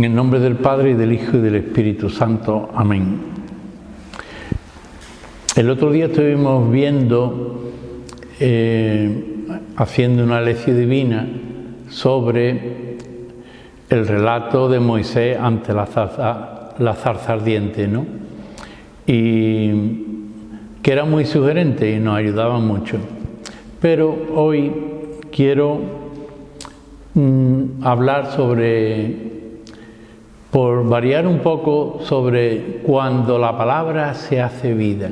En el nombre del Padre, y del Hijo, y del Espíritu Santo. Amén. El otro día estuvimos viendo, haciendo una lección divina sobre el relato de Moisés ante la zarza ardiente, ¿no? Y que era muy sugerente y nos ayudaba mucho. Pero hoy quiero hablar por variar un poco, sobre cuando la palabra se hace vida.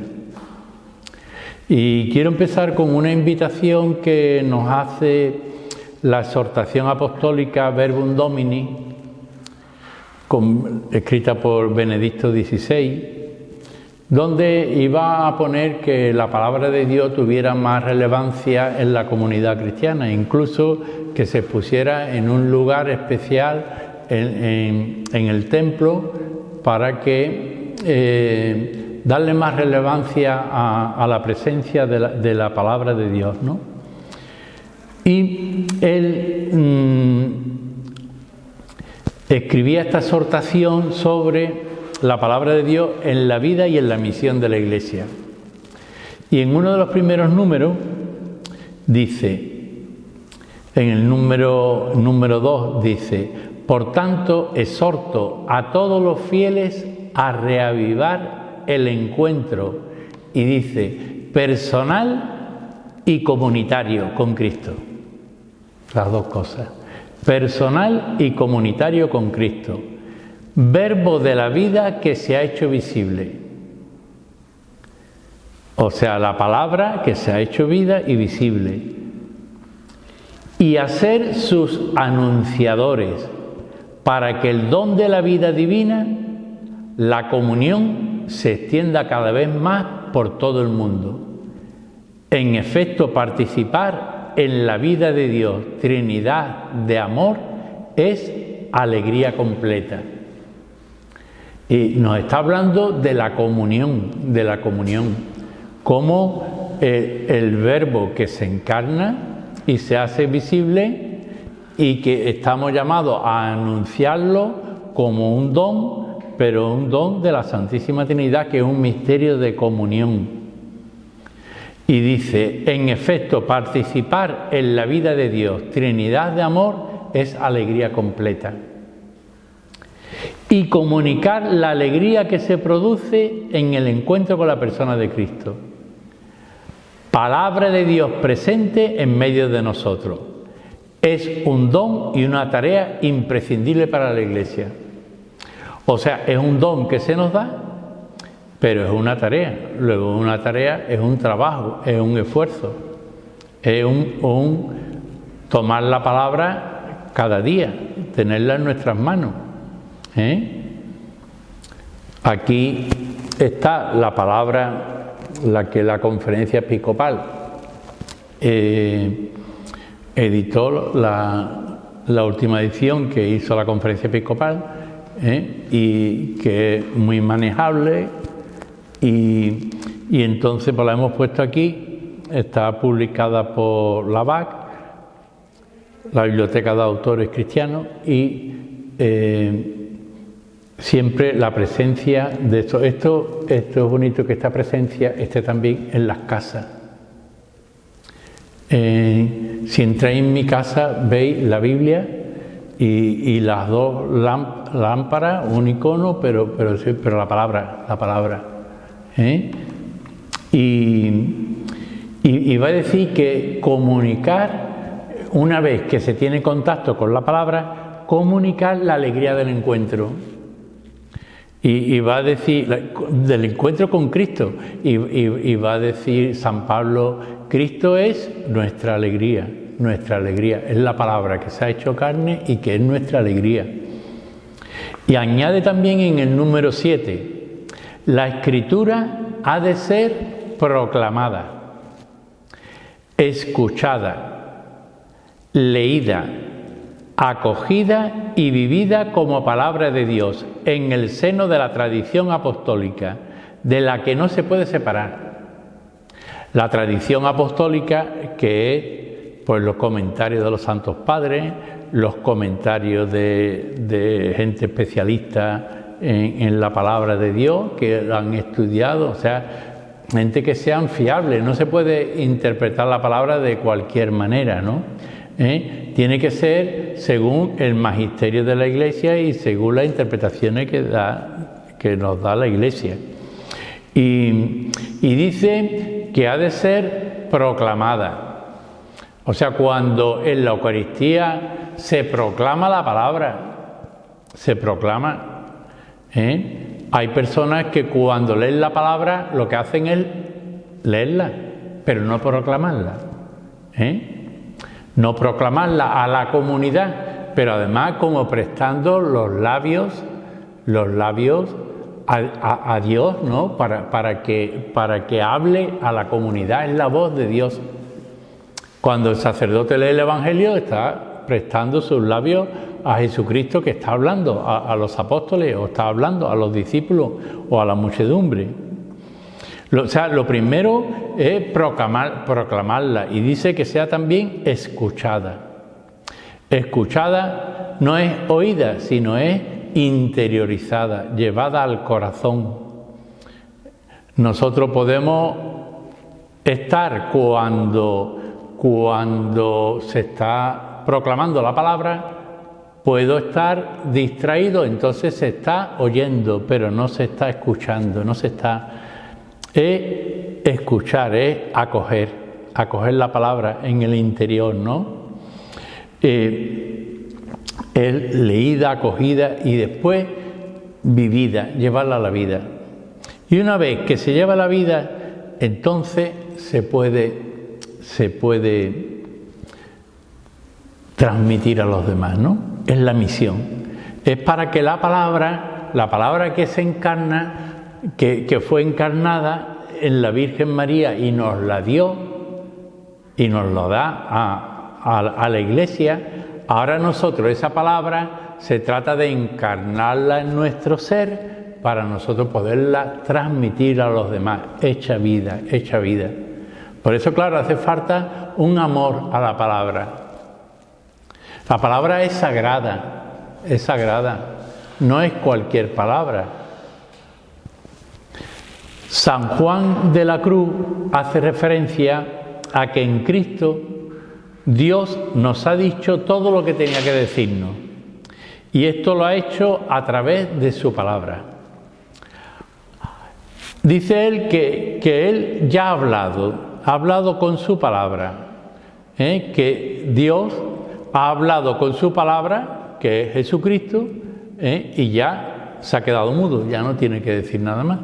Y quiero empezar con una invitación que nos hace la exhortación apostólica Verbum Domini, escrita por Benedicto XVI, donde iba a poner que la palabra de Dios tuviera más relevancia en la comunidad cristiana, incluso que se pusiera en un lugar especial en el templo, para que darle más relevancia a la presencia de la palabra de Dios, ¿no? Y él escribía esta exhortación sobre la palabra de Dios en la vida y en la misión de la Iglesia. Y en uno de los primeros números dice, en el número 2 dice: por tanto, exhorto a todos los fieles a reavivar el encuentro, y dice, personal y comunitario con Cristo. Las dos cosas. Personal y comunitario con Cristo. Verbo de la vida que se ha hecho visible. O sea, la palabra que se ha hecho vida y visible. Y a ser sus anunciadores, para que el don de la vida divina, la comunión, se extienda cada vez más por todo el mundo. En efecto, participar en la vida de Dios, Trinidad de amor, es alegría completa. Y nos está hablando de la comunión, como el verbo que se encarna y se hace visible, y que estamos llamados a anunciarlo como un don, pero un don de la Santísima Trinidad, que es un misterio de comunión. Y dice, en efecto, participar en la vida de Dios, Trinidad de amor, es alegría completa. Y comunicar la alegría que se produce en el encuentro con la persona de Cristo. Palabra de Dios presente en medio de nosotros. Es un don y una tarea imprescindible para la Iglesia. O sea, es un don que se nos da, pero es una tarea. Luego, una tarea es un trabajo, es un esfuerzo, es un tomar la palabra cada día, tenerla en nuestras manos. Aquí está la palabra, la que la Conferencia Episcopal editó, la última edición que hizo la Conferencia Episcopal, y que es muy manejable, y entonces pues la hemos puesto aquí. Está publicada por la BAC, la Biblioteca de Autores Cristianos, y siempre la presencia de esto es bonito, que esta presencia esté también en las casas. Si entráis en mi casa, veis la Biblia y las dos lámparas, un icono, pero la palabra. Y va a decir que comunicar, una vez que se tiene contacto con la palabra, comunicar la alegría del encuentro. Y va a decir del encuentro con Cristo, y va a decir San Pablo, Cristo es nuestra alegría, es la palabra que se ha hecho carne y que es nuestra alegría. Y añade también en el número 7, la Escritura ha de ser proclamada, escuchada, leída, acogida y vivida como palabra de Dios en el seno de la tradición apostólica, de la que no se puede separar. La tradición apostólica, que es pues los comentarios de los santos padres, los comentarios de gente especialista en la palabra de Dios, que lo han estudiado, o sea, gente que sean fiables. No se puede interpretar la palabra de cualquier manera, ¿no? Tiene que ser según el magisterio de la Iglesia y según las interpretaciones que nos da la Iglesia. Y dice que ha de ser proclamada. O sea, cuando en la Eucaristía se proclama la palabra, se proclama. Hay personas que cuando leen la palabra lo que hacen es leerla, pero no proclamarla. No proclamarla a la comunidad, pero además como prestando los labios a Dios, ¿no? Para que hable a la comunidad. Es la voz de Dios. Cuando el sacerdote lee el Evangelio, está prestando sus labios a Jesucristo, que está hablando a los apóstoles, o está hablando a los discípulos o a la muchedumbre. O sea, lo primero es proclamarla, y dice que sea también escuchada. Escuchada no es oída, sino es interiorizada, llevada al corazón. Nosotros podemos estar cuando se está proclamando la palabra, puedo estar distraído, entonces se está oyendo, pero no se está escuchando, no se está... escuchar, acoger la palabra en el interior, ¿no? Es leída, acogida y después vivida, llevarla a la vida. Y una vez que se lleva a la vida, entonces se puede transmitir a los demás, ¿no? Es la misión. Es para que la palabra que se encarna, que fue encarnada en la Virgen María y nos la dio y nos lo da a la Iglesia, ahora nosotros esa palabra se trata de encarnarla en nuestro ser para nosotros poderla transmitir a los demás, hecha vida. Por eso, claro, hace falta un amor a la palabra. La palabra es sagrada, no es cualquier palabra. San Juan de la Cruz hace referencia a que en Cristo Dios nos ha dicho todo lo que tenía que decirnos, y esto lo ha hecho a través de su palabra. Dice él que él ya ha hablado con su palabra, que Dios ha hablado con su palabra, que es Jesucristo, y ya se ha quedado mudo, ya no tiene que decir nada más.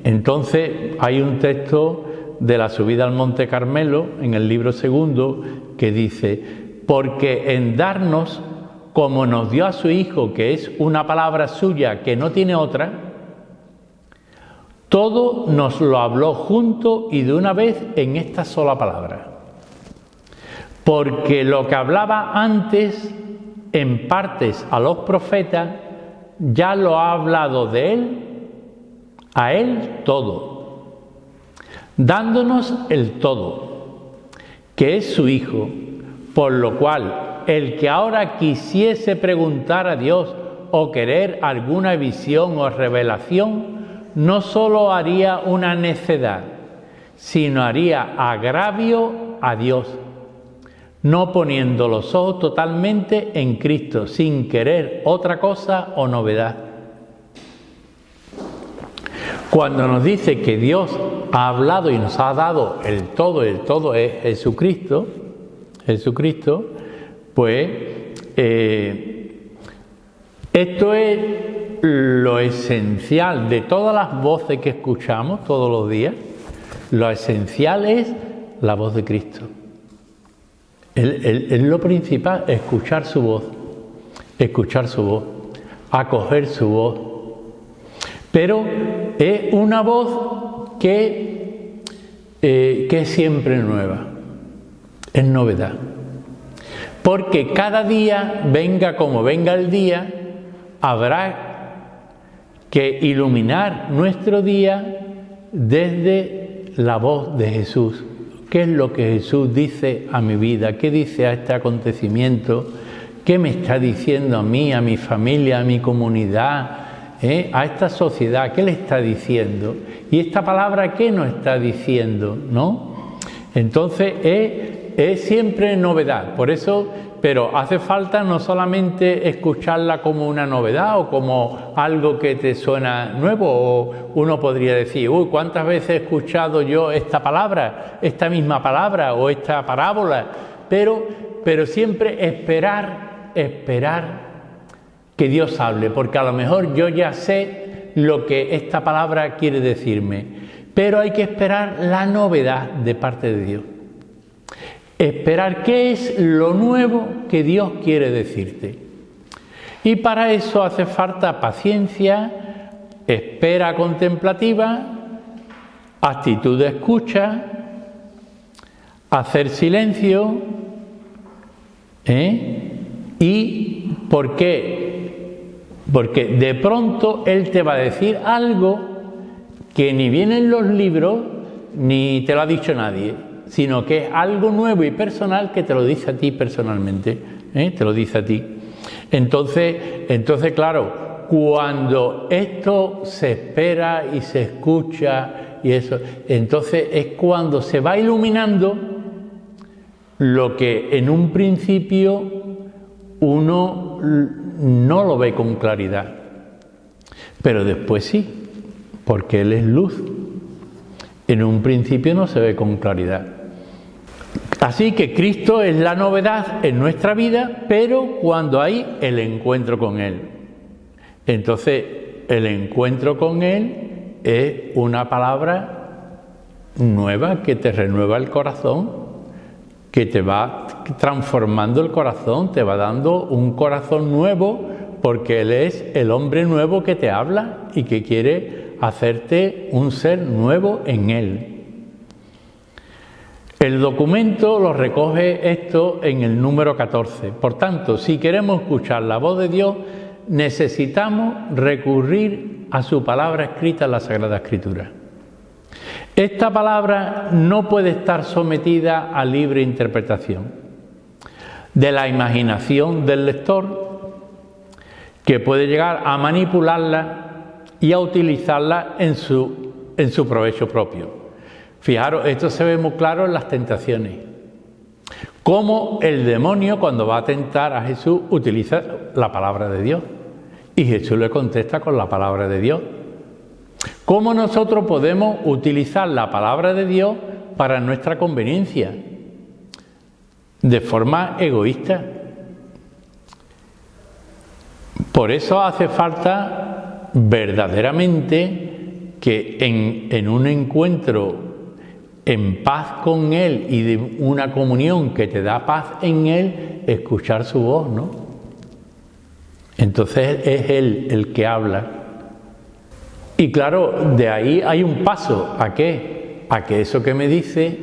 Entonces hay un texto de la subida al Monte Carmelo en el libro 2 que dice: porque en darnos, como nos dio a su Hijo, que es una palabra suya que no tiene otra, todo nos lo habló junto y de una vez en esta sola palabra. Porque lo que hablaba antes en partes a los profetas, ya lo ha hablado de él, a él todo, dándonos el todo, que es su Hijo, por lo cual el que ahora quisiese preguntar a Dios o querer alguna visión o revelación, no solo haría una necedad, sino haría agravio a Dios, no poniendo los ojos totalmente en Cristo, sin querer otra cosa o novedad. Cuando nos dice que Dios ha hablado y nos ha dado el todo es Jesucristo, pues esto es lo esencial de todas las voces que escuchamos todos los días. Lo esencial es la voz de Cristo. Es lo principal, escuchar su voz, acoger su voz. Pero es una voz que es siempre nueva, es novedad. Porque cada día, venga como venga el día, habrá que iluminar nuestro día desde la voz de Jesús, ¿Qué es lo que Jesús dice a mi vida? ¿Qué dice a este acontecimiento? ¿Qué me está diciendo a mí, a mi familia, a mi comunidad, a esta sociedad? ¿Qué le está diciendo? Y esta palabra, ¿qué nos está diciendo? ¿No? Entonces es siempre novedad. Por eso, pero hace falta no solamente escucharla como una novedad o como algo que te suena nuevo, o uno podría decir, uy, ¿cuántas veces he escuchado yo esta palabra, esta misma palabra o esta parábola? Pero siempre esperar que Dios hable, porque a lo mejor yo ya sé lo que esta palabra quiere decirme, pero hay que esperar la novedad de parte de Dios. Esperar qué es lo nuevo que Dios quiere decirte. Y para eso hace falta paciencia, espera contemplativa, actitud de escucha, hacer silencio, ¿Y por qué? Porque de pronto Él te va a decir algo que ni viene en los libros ni te lo ha dicho nadie, sino que es algo nuevo y personal que te lo dice a ti personalmente, te lo dice a ti. Entonces, claro, cuando esto se espera y se escucha y eso, entonces es cuando se va iluminando lo que en un principio uno no lo ve con claridad, pero después sí, porque Él es luz. En un principio no se ve con claridad. Así que Cristo es la novedad en nuestra vida, pero cuando hay el encuentro con Él. Entonces, el encuentro con Él es una palabra nueva que te renueva el corazón, que te va transformando el corazón, te va dando un corazón nuevo, porque Él es el hombre nuevo que te habla y que quiere hacerte un ser nuevo en Él. El documento lo recoge esto en el número 14. Por tanto, si queremos escuchar la voz de Dios, necesitamos recurrir a su palabra escrita en la Sagrada Escritura. Esta palabra no puede estar sometida a libre interpretación de la imaginación del lector, que puede llegar a manipularla y a utilizarla en su provecho propio. Fijaros, esto se ve muy claro en las tentaciones. Cómo el demonio, cuando va a tentar a Jesús, utiliza la palabra de Dios. Y Jesús le contesta con la palabra de Dios. ¿Cómo nosotros podemos utilizar la palabra de Dios para nuestra conveniencia? De forma egoísta. Por eso hace falta verdaderamente que en un encuentro en paz con Él y de una comunión que te da paz en Él, escuchar su voz, ¿no? Entonces es Él el que habla. Y claro, de ahí hay un paso. ¿A qué? A que eso que me dice,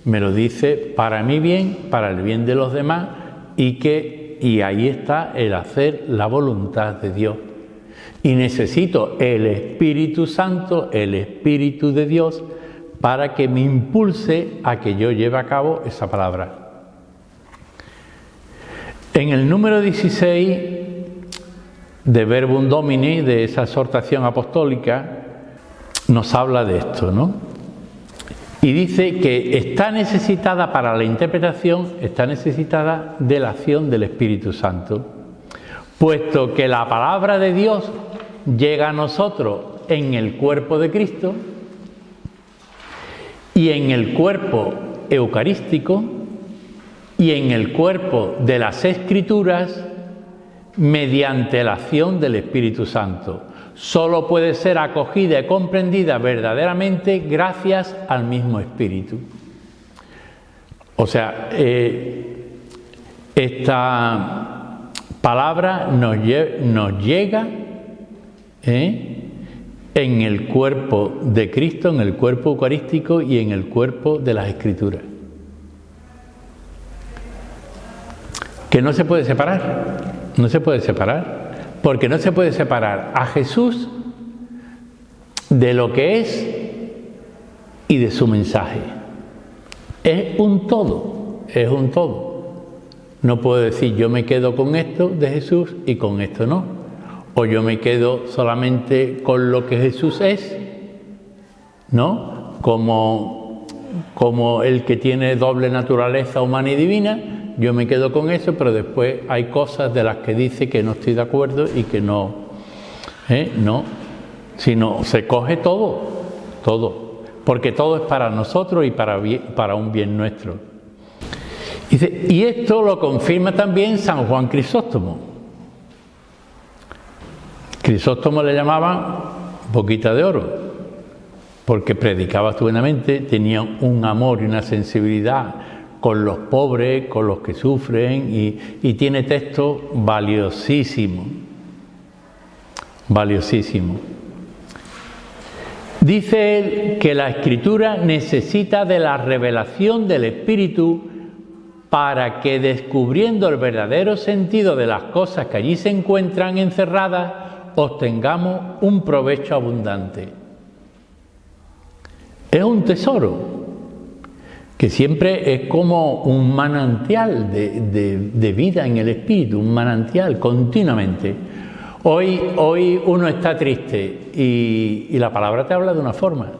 me lo dice para mi bien, para el bien de los demás, y ahí está el hacer la voluntad de Dios. Y necesito el Espíritu Santo, el Espíritu de Dios, para que me impulse a que yo lleve a cabo esa palabra. En el número 16 de Verbum Domini, de esa exhortación apostólica, nos habla de esto, ¿no? Y dice que está necesitada para la interpretación, está necesitada de la acción del Espíritu Santo, puesto que la palabra de Dios llega a nosotros en el cuerpo de Cristo y en el cuerpo eucarístico y en el cuerpo de las Escrituras mediante la acción del Espíritu Santo. Solo puede ser acogida y comprendida verdaderamente gracias al mismo Espíritu. O sea, esta palabra nos llega en el cuerpo de Cristo, en el cuerpo eucarístico y en el cuerpo de las Escrituras. Que no se puede separar, no se puede separar, porque no se puede separar a Jesús de lo que es y de su mensaje. Es un todo, es un todo. No puedo decir yo me quedo con esto de Jesús y con esto no. O yo me quedo solamente con lo que Jesús es, ¿no? Como el que tiene doble naturaleza humana y divina, yo me quedo con eso, pero después hay cosas de las que dice que no estoy de acuerdo y que no, sino se coge todo, porque todo es para nosotros y para un bien nuestro. Dice, y esto lo confirma también San Juan Crisóstomo. Crisóstomo le llamaban boquita de oro, porque predicaba estupendamente, tenía un amor y una sensibilidad con los pobres, con los que sufren, y tiene textos valiosísimos. Dice él que la Escritura necesita de la revelación del Espíritu para que, descubriendo el verdadero sentido de las cosas que allí se encuentran encerradas, obtengamos un provecho abundante. Es un tesoro que siempre es como un manantial de vida en el espíritu, un manantial continuamente. Hoy uno está triste y la palabra te habla de una forma.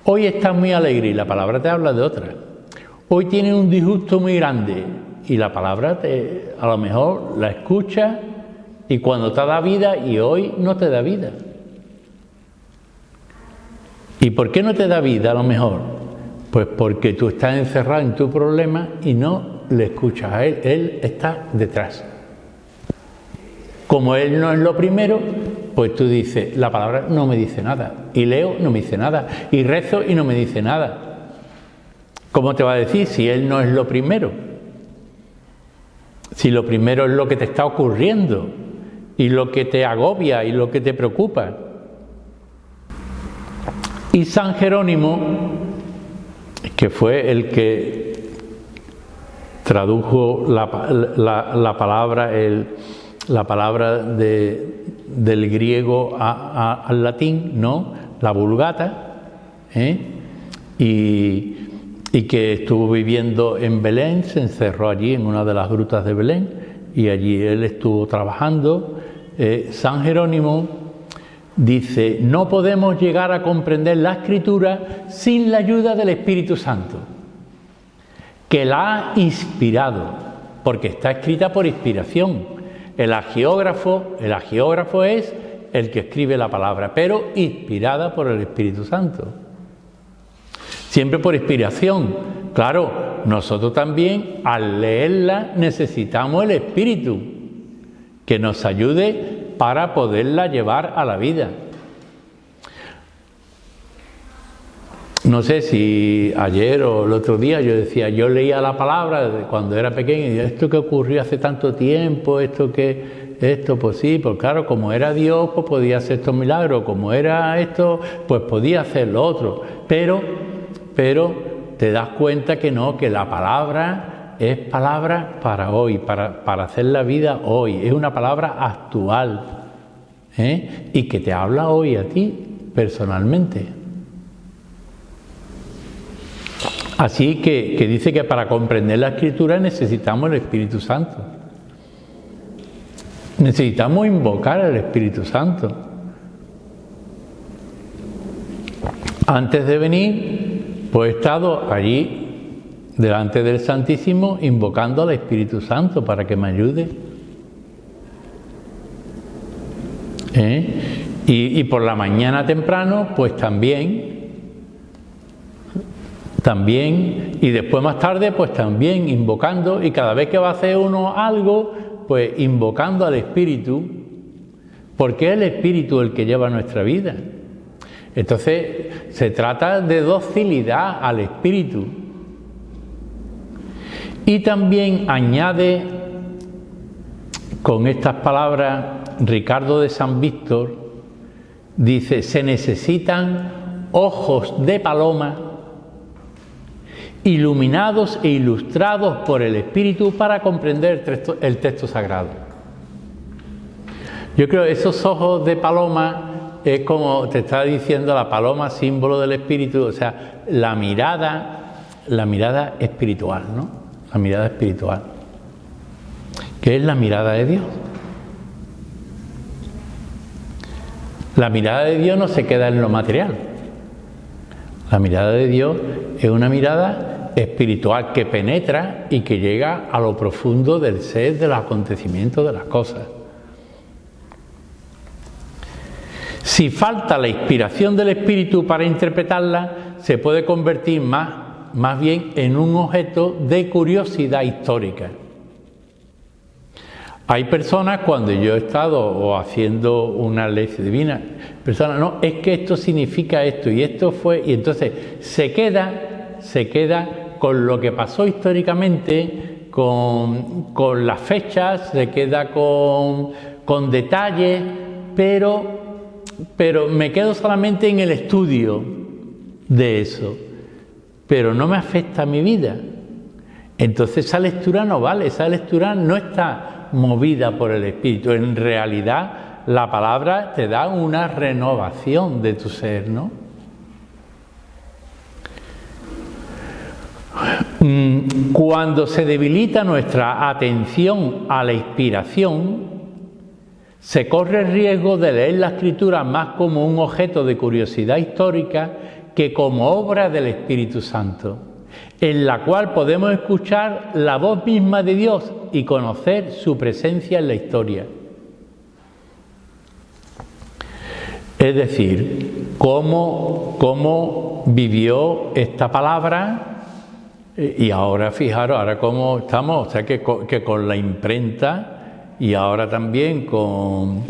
Hoy estás muy alegre y la palabra te habla de otra. Hoy tienes un disgusto muy grande y la palabra a lo mejor la escuchas y cuando te da vida y hoy no te da vida. ¿Y por qué no te da vida a lo mejor? Pues porque tú estás encerrado en tu problema y no le escuchas a él. Él está detrás. Como él no es lo primero, pues tú dices, la palabra no me dice nada. Y leo, no me dice nada. Y rezo y no me dice nada. ¿Cómo te va a decir si él no es lo primero? Si lo primero es lo que te está ocurriendo y lo que te agobia y lo que te preocupa. Y San Jerónimo, que fue el que tradujo la palabra del griego al latín, ¿no? La Vulgata, y que estuvo viviendo en Belén, se encerró allí en una de las grutas de Belén, y allí él estuvo trabajando. San Jerónimo dice, no podemos llegar a comprender la Escritura sin la ayuda del Espíritu Santo, que la ha inspirado, porque está escrita por inspiración. El agiógrafo es el que escribe la palabra, pero inspirada por el Espíritu Santo. Siempre por inspiración. Claro, nosotros también al leerla necesitamos el Espíritu que nos ayude para poderla llevar a la vida. No sé si ayer o el otro día yo decía, yo leía la palabra cuando era pequeño y decía, esto que ocurrió hace tanto tiempo, esto pues sí, pues claro, como era Dios, pues podía hacer estos milagros, como era esto, pues podía hacer lo otro. Pero te das cuenta que no, que la palabra es palabra para hoy, para hacer la vida hoy, es una palabra actual, y que te habla hoy a ti personalmente. Así que dice que para comprender la Escritura necesitamos el Espíritu Santo. Necesitamos invocar al Espíritu Santo. Antes de venir, pues he estado allí delante del Santísimo invocando al Espíritu Santo para que me ayude. Y por la mañana temprano, pues también, y después más tarde, pues también invocando, y cada vez que va a hacer uno algo, pues invocando al Espíritu, porque es el Espíritu el que lleva nuestra vida. Entonces, se trata de docilidad al Espíritu. Y también añade con estas palabras Ricardo de San Víctor, dice, se necesitan ojos de paloma iluminados e ilustrados por el Espíritu para comprender el texto sagrado. Yo creo que esos ojos de paloma es como te está diciendo la paloma, símbolo del Espíritu, o sea, la mirada la mirada espiritual, ¿no? La mirada espiritual, que es la mirada de Dios. La mirada de Dios no se queda en lo material. La mirada de Dios es una mirada espiritual que penetra y que llega a lo profundo del ser, de los acontecimientos, de las cosas. Si falta la inspiración del Espíritu para interpretarla, se puede convertir más bien en un objeto de curiosidad histórica. Hay personas, cuando yo he estado haciendo una lección divina, personas, no, es que esto significa esto y esto fue, y entonces se queda con lo que pasó históricamente, con las fechas, se queda con detalles, pero me quedo solamente en el estudio de eso, pero no me afecta a mi vida. Entonces esa lectura no vale, esa lectura no está movida por el Espíritu. En realidad la palabra te da una renovación de tu ser, ¿no? Cuando se debilita nuestra atención a la inspiración, se corre el riesgo de leer la Escritura más como un objeto de curiosidad histórica que como obra del Espíritu Santo, en la cual podemos escuchar la voz misma de Dios y conocer su presencia en la historia. Es decir, cómo vivió esta palabra, y ahora fijaros, ahora cómo estamos, o sea que con la imprenta y ahora también con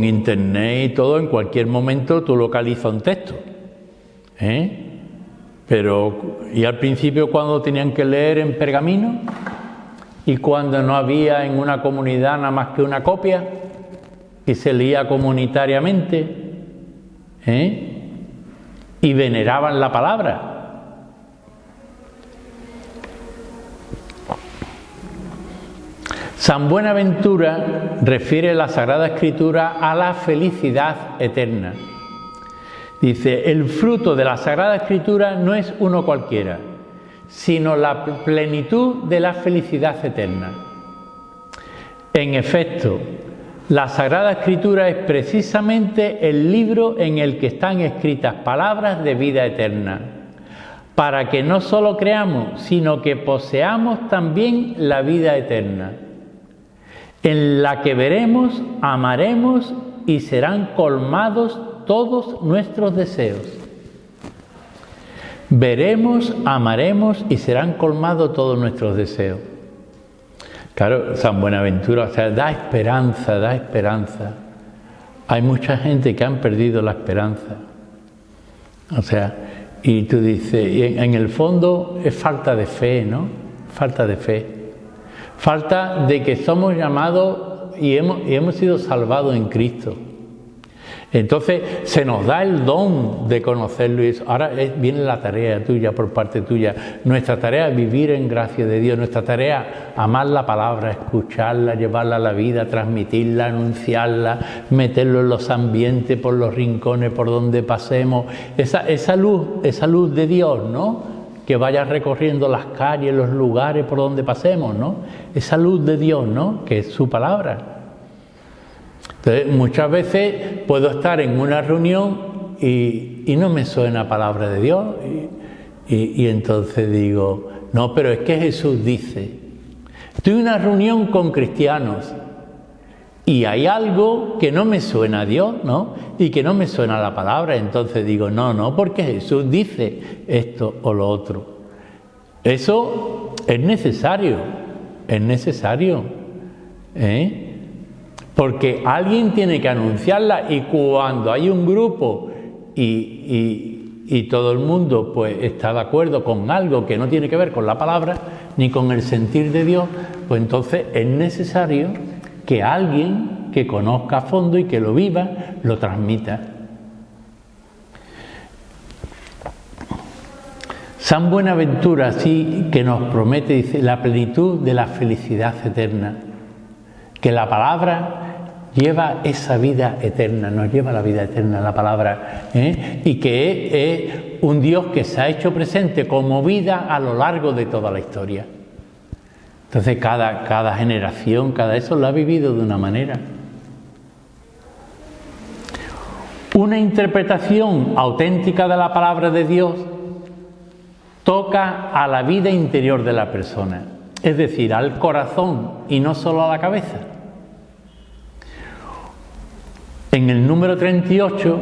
internet y todo, en cualquier momento tú localizas un texto, Pero, y al principio cuando tenían que leer en pergamino, y cuando no había en una comunidad nada más que una copia, y se leía comunitariamente, y veneraban la palabra. San Buenaventura refiere la Sagrada Escritura a la felicidad eterna. Dice, el fruto de la Sagrada Escritura no es uno cualquiera, sino la plenitud de la felicidad eterna. En efecto, la Sagrada Escritura es precisamente el libro en el que están escritas palabras de vida eterna, para que no solo creamos, sino que poseamos también la vida eterna, en la que veremos, amaremos y serán colmados todos nuestros deseos. Veremos, amaremos y serán colmados todos nuestros deseos. Claro, San Buenaventura, o sea, da esperanza, da esperanza. Hay mucha gente que han perdido la esperanza. O sea, y tú dices, y en el fondo es falta de fe, ¿no? Falta de fe. Falta de que somos llamados y hemos sido salvados en Cristo. Entonces se nos da el don de conocerlo y eso. Ahora viene la tarea tuya por parte tuya. Nuestra tarea es vivir en gracia de Dios. Nuestra tarea amar la palabra, escucharla, llevarla a la vida, transmitirla, anunciarla, meterlo en los ambientes, por los rincones, por donde pasemos. Esa luz de Dios, ¿no? Que vaya recorriendo las calles, los lugares por donde pasemos, ¿no? Esa luz de Dios, ¿no? Que es su palabra. Entonces, muchas veces puedo estar en una reunión y no me suena palabra de Dios y entonces digo, no, pero es que Jesús dice. Estoy en una reunión con cristianos y hay algo que no me suena a Dios, ¿no? Y que no me suena a la palabra. Entonces digo, no, porque Jesús dice esto o lo otro. Eso es necesario, porque alguien tiene que anunciarla, y cuando hay un grupo y todo el mundo pues está de acuerdo con algo que no tiene que ver con la palabra ni con el sentir de Dios, pues entonces es necesario que alguien que conozca a fondo y que lo viva, lo transmita. San Buenaventura sí que nos promete, dice, la plenitud de la felicidad eterna, que la palabra lleva esa vida eterna, nos lleva a la vida eterna la palabra, y que es un Dios que se ha hecho presente como vida a lo largo de toda la historia. Entonces cada generación, cada eso lo ha vivido de una manera. Una interpretación auténtica de la palabra de Dios toca a la vida interior de la persona, es decir, al corazón y no solo a la cabeza. En el número 38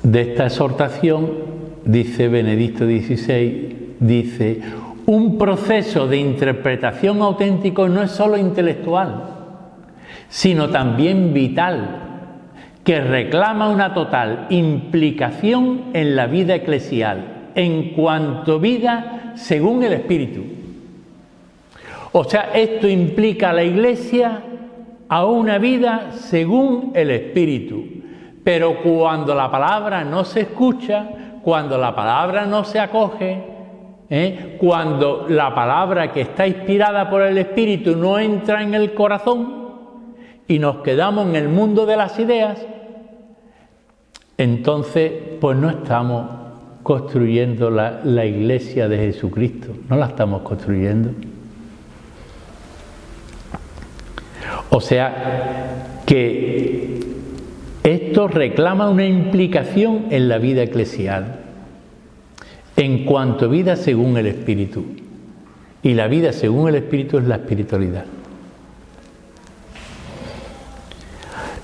de esta exhortación dice Benedicto XVI, dice: un proceso de interpretación auténtico no es solo intelectual, sino también vital, que reclama una total implicación en la vida eclesial, en cuanto vida según el Espíritu. O sea, esto implica a la Iglesia a una vida según el Espíritu. Pero cuando la palabra no se escucha, cuando la palabra no se acoge, cuando la palabra que está inspirada por el Espíritu no entra en el corazón y nos quedamos en el mundo de las ideas, entonces pues no estamos construyendo la Iglesia de Jesucristo, no la estamos construyendo. O sea que esto reclama una implicación en la vida eclesial, en cuanto a vida según el Espíritu. Y la vida según el Espíritu es la espiritualidad.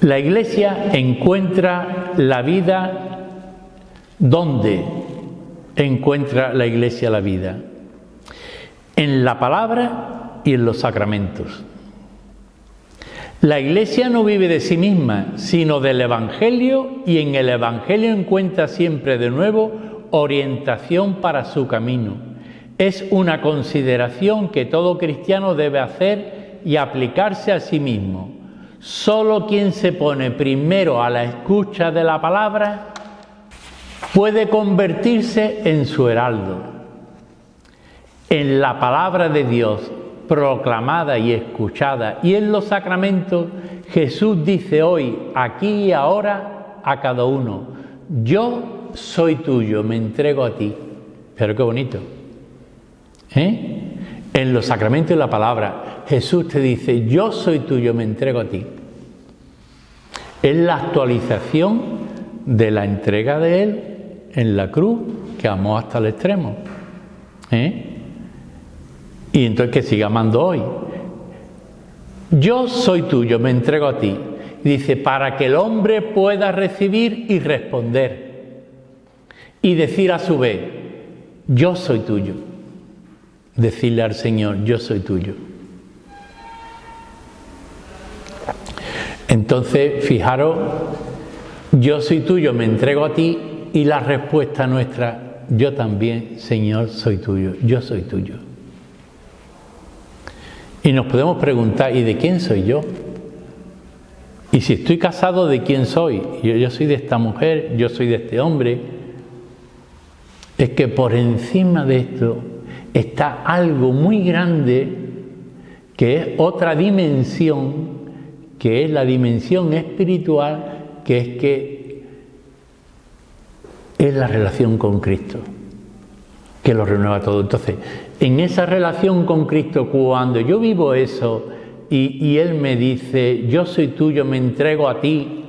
La Iglesia encuentra la vida. ¿Dónde encuentra la Iglesia la vida? En la palabra y en los sacramentos. La Iglesia no vive de sí misma, sino del Evangelio, y en el Evangelio encuentra siempre de nuevo orientación para su camino. Es una consideración que todo cristiano debe hacer y aplicarse a sí mismo. Solo quien se pone primero a la escucha de la palabra puede convertirse en su heraldo. En la palabra de Dios proclamada y escuchada, y en los sacramentos, Jesús dice hoy, aquí y ahora, a cada uno: yo soy tuyo, me entrego a ti. Pero qué bonito, En los sacramentos y la palabra, Jesús te dice: yo soy tuyo, me entrego a ti. Es la actualización de la entrega de Él en la cruz, que amó hasta el extremo. Y entonces que siga amando hoy. Yo soy tuyo, me entrego a ti. Dice, para que el hombre pueda recibir y responder. Y decir a su vez, yo soy tuyo. Decirle al Señor, yo soy tuyo. Entonces, fijaros, yo soy tuyo, me entrego a ti, y la respuesta nuestra, yo también, Señor, soy tuyo, yo soy tuyo. Y nos podemos preguntar, ¿y de quién soy yo? Y si estoy casado, ¿de quién soy? Yo soy de esta mujer, yo soy de este hombre. Es que por encima de esto está algo muy grande, que es otra dimensión, que es la dimensión espiritual, que es la relación con Cristo, que lo renueva todo. Entonces, en esa relación con Cristo, cuando yo vivo eso y Él me dice, yo soy tuyo, me entrego a ti,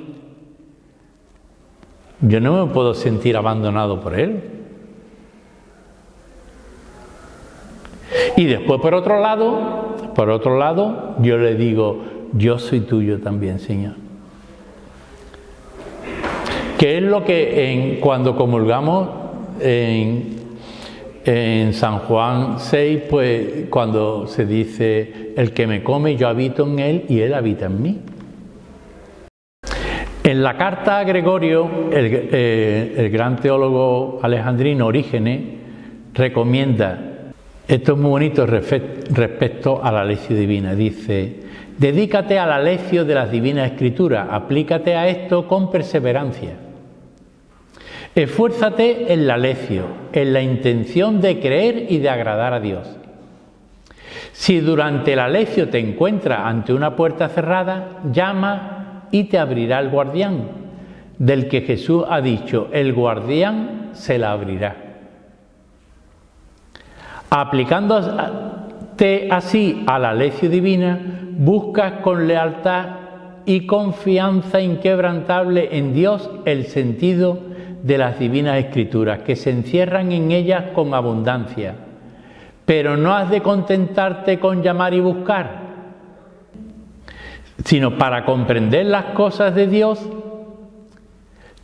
yo no me puedo sentir abandonado por Él. Y después, por otro lado, yo le digo, yo soy tuyo también, Señor. Que es lo que cuando comulgamos en San Juan 6, pues cuando se dice, el que me come, yo habito en él y él habita en mí. En la carta a Gregorio, el gran teólogo alejandrino Orígenes recomienda, esto es muy bonito respecto a la lección divina, dice, dedícate a la lección de las divinas escrituras, aplícate a esto con perseverancia. Esfuérzate en la lección, en la intención de creer y de agradar a Dios. Si durante la lección te encuentras ante una puerta cerrada, llama y te abrirá el guardián, del que Jesús ha dicho, el guardián se la abrirá. Aplicándote así a la lección divina, buscas con lealtad y confianza inquebrantable en Dios el sentido de las divinas escrituras, que se encierran en ellas con abundancia. Pero no has de contentarte con llamar y buscar, sino para comprender las cosas de Dios,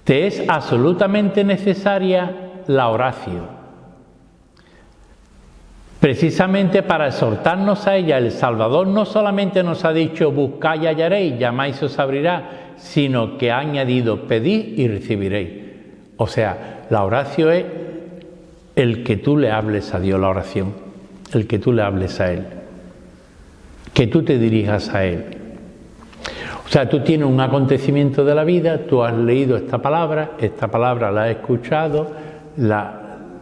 te es absolutamente necesaria la oración. Precisamente para exhortarnos a ella, el Salvador no solamente nos ha dicho buscad y hallaréis, llamáis y se os abrirá, sino que ha añadido pedid y recibiréis. O sea, la oración es el que tú le hables a Dios, la oración, el que tú le hables a Él, que tú te dirijas a Él. O sea, tú tienes un acontecimiento de la vida, tú has leído esta palabra la has escuchado,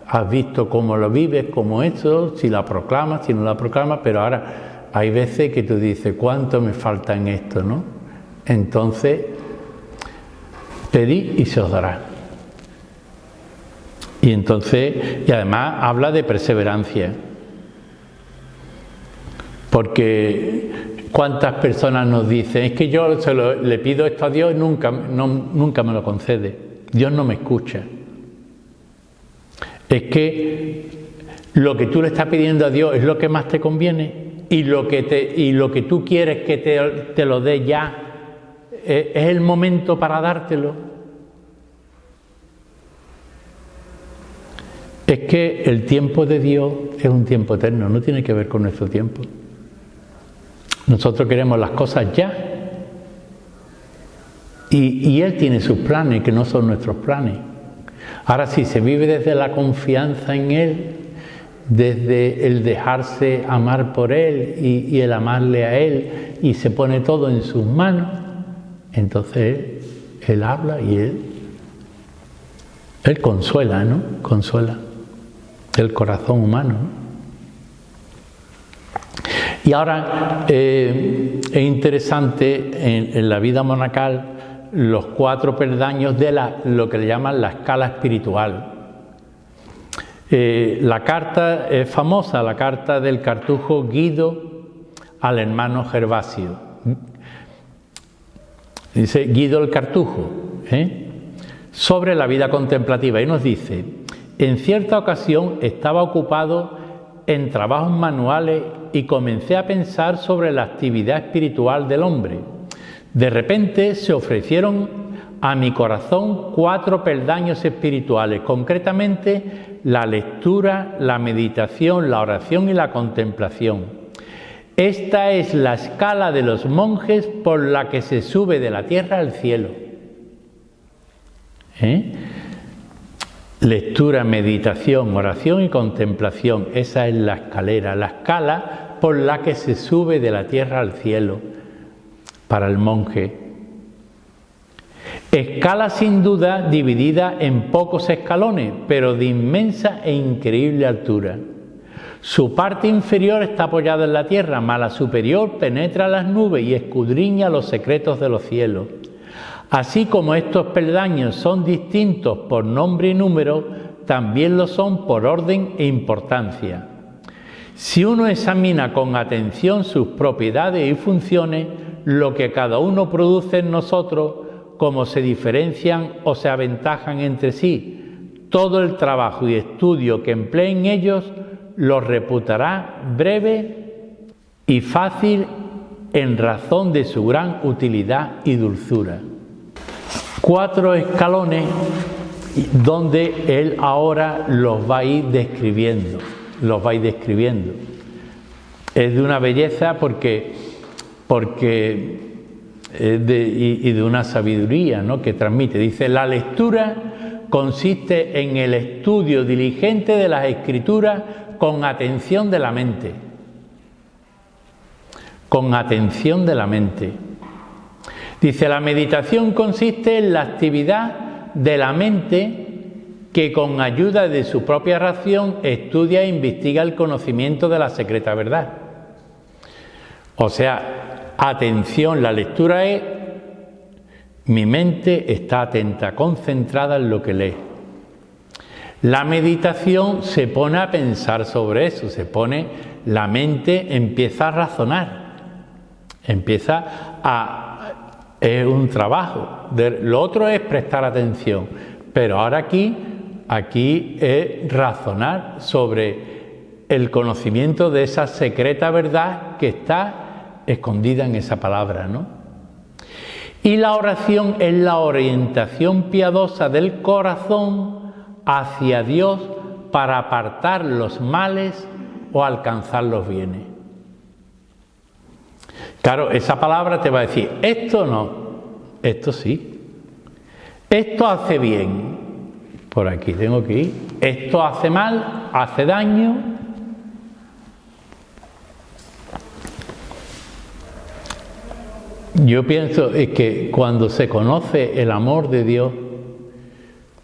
has visto cómo lo vives, cómo esto, si la proclamas, si no la proclamas, pero ahora hay veces que tú dices, ¿cuánto me falta en esto, no? Entonces, pedid y se os dará. Y entonces, y además habla de perseverancia. Porque ¿cuántas personas nos dicen, es que yo le pido esto a Dios y nunca me lo concede? Dios no me escucha. Es que lo que tú le estás pidiendo a Dios es lo que más te conviene y lo que tú quieres que te lo dé ya es el momento para dártelo. Es que el tiempo de Dios es un tiempo eterno, no tiene que ver con nuestro tiempo. Nosotros queremos las cosas ya y Él tiene sus planes que no son nuestros planes. Ahora sí, se vive desde la confianza en Él, desde el dejarse amar por Él y el amarle a Él y se pone todo en sus manos, entonces Él habla y Él consuela, ¿no? Consuela el corazón humano, ¿no? Y ahora es interesante en la vida monacal los 4 peldaños de lo que le llaman la escala espiritual. La carta es famosa, la carta del cartujo Guido al hermano Gervasio. Dice Guido el cartujo, sobre la vida contemplativa, y nos dice: en cierta ocasión estaba ocupado en trabajos manuales y comencé a pensar sobre la actividad espiritual del hombre. De repente se ofrecieron a mi corazón 4 peldaños espirituales, concretamente la lectura, la meditación, la oración y la contemplación. Esta es la escala de los monjes por la que se sube de la tierra al cielo. Lectura, meditación, oración y contemplación. Esa es la escalera, la escala por la que se sube de la tierra al cielo para el monje. Escala sin duda dividida en pocos escalones, pero de inmensa e increíble altura. Su parte inferior está apoyada en la tierra, mas la superior penetra las nubes y escudriña los secretos de los cielos. Así como estos peldaños son distintos por nombre y número, también lo son por orden e importancia. Si uno examina con atención sus propiedades y funciones, lo que cada uno produce en nosotros, cómo se diferencian o se aventajan entre sí, todo el trabajo y estudio que empleen ellos los reputará breve y fácil en razón de su gran utilidad y dulzura. 4 escalones donde él ahora los va a ir describiendo, Es de una belleza porque y de una sabiduría, ¿no?, que transmite. Dice: la lectura consiste en el estudio diligente de las Escrituras con atención de la mente. Con atención de la mente. Dice: la meditación consiste en la actividad de la mente que con ayuda de su propia razón estudia e investiga el conocimiento de la secreta verdad. O sea, atención, la lectura es Mi mente está atenta, concentrada en lo que lee. La meditación se pone a pensar sobre eso, la mente empieza a razonar, es un trabajo. Lo otro es prestar atención, pero ahora aquí es razonar sobre el conocimiento de esa secreta verdad que está escondida en esa palabra, ¿no? Y la oración es la orientación piadosa del corazón hacia Dios para apartar los males o alcanzar los bienes. Claro, esa palabra te va a decir, esto no, esto sí, esto hace bien, por aquí tengo que ir, esto hace mal, hace daño. Yo pienso que cuando se conoce el amor de Dios,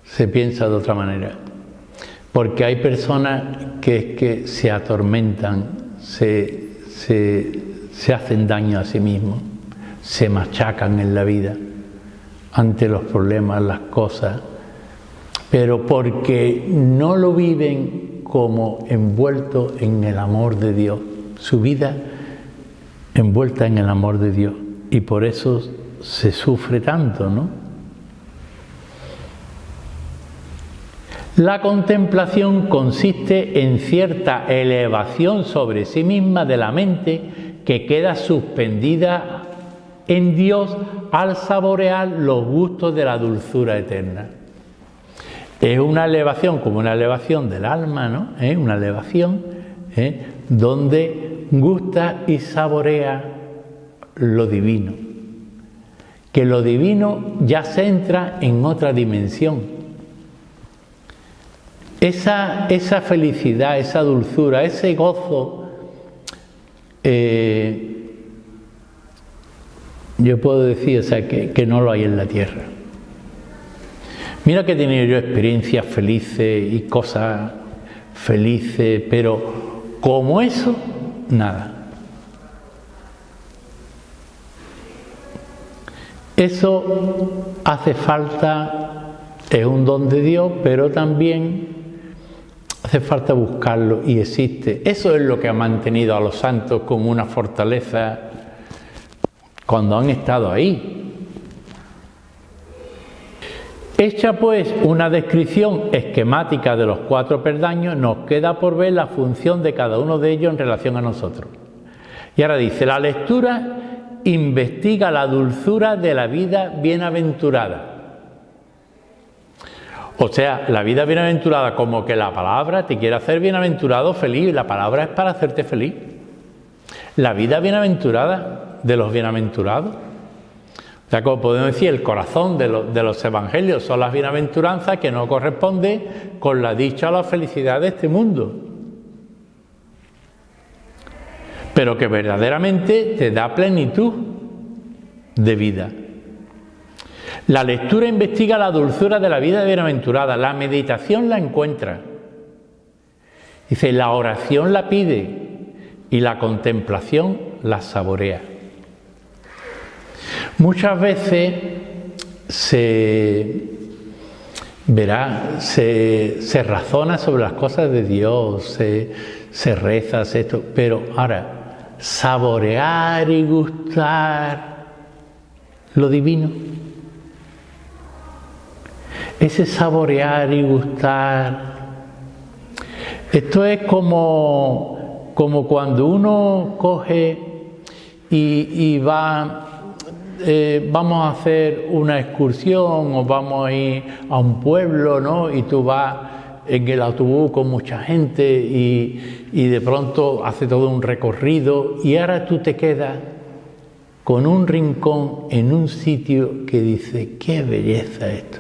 se piensa de otra manera. Porque hay personas que se atormentan, se hacen daño a sí mismos, se machacan en la vida ante los problemas, las cosas, pero porque no lo viven como envuelto en el amor de Dios, su vida envuelta en el amor de Dios. Y por eso se sufre tanto, ¿no? La contemplación consiste en cierta elevación sobre sí misma de la mente que queda suspendida en Dios al saborear los gustos de la dulzura eterna. Es una elevación, como una elevación del alma, ¿no? Una elevación donde gusta y saborea lo divino, que lo divino ya se entra en otra dimensión. Esa felicidad, esa dulzura, ese gozo, yo puedo decir, que no lo hay en la tierra. Mira que he tenido yo experiencias felices y cosas felices, pero como eso, nada. Eso hace falta, es un don de Dios, pero también hace falta buscarlo y existe. Eso es lo que ha mantenido a los santos con una fortaleza cuando han estado ahí. Hecha pues una descripción esquemática de los 4 peldaños, nos queda por ver la función de cada uno de ellos en relación a nosotros. Y ahora dice, la lectura investiga la dulzura de la vida bienaventurada. O sea, la vida bienaventurada, como que la palabra te quiere hacer bienaventurado, feliz, y la palabra es para hacerte feliz. La vida bienaventurada de los bienaventurados. O sea, como podemos decir, el corazón de los evangelios son las bienaventuranzas que no corresponden con la dicha o la felicidad de este mundo, pero que verdaderamente te da plenitud de vida. La lectura investiga la dulzura de la vida bienaventurada, la meditación la encuentra. Dice, la oración la pide y la contemplación la saborea. Muchas veces se razona sobre las cosas de Dios, se reza, esto, pero ahora, saborear y gustar lo divino. Ese saborear y gustar, esto es como cuando uno coge y va, vamos a hacer una excursión o vamos a ir a un pueblo, ¿no? Y tú vas en el autobús con mucha gente y de pronto hace todo un recorrido y ahora tú te quedas con un rincón en un sitio que dice, qué belleza esto.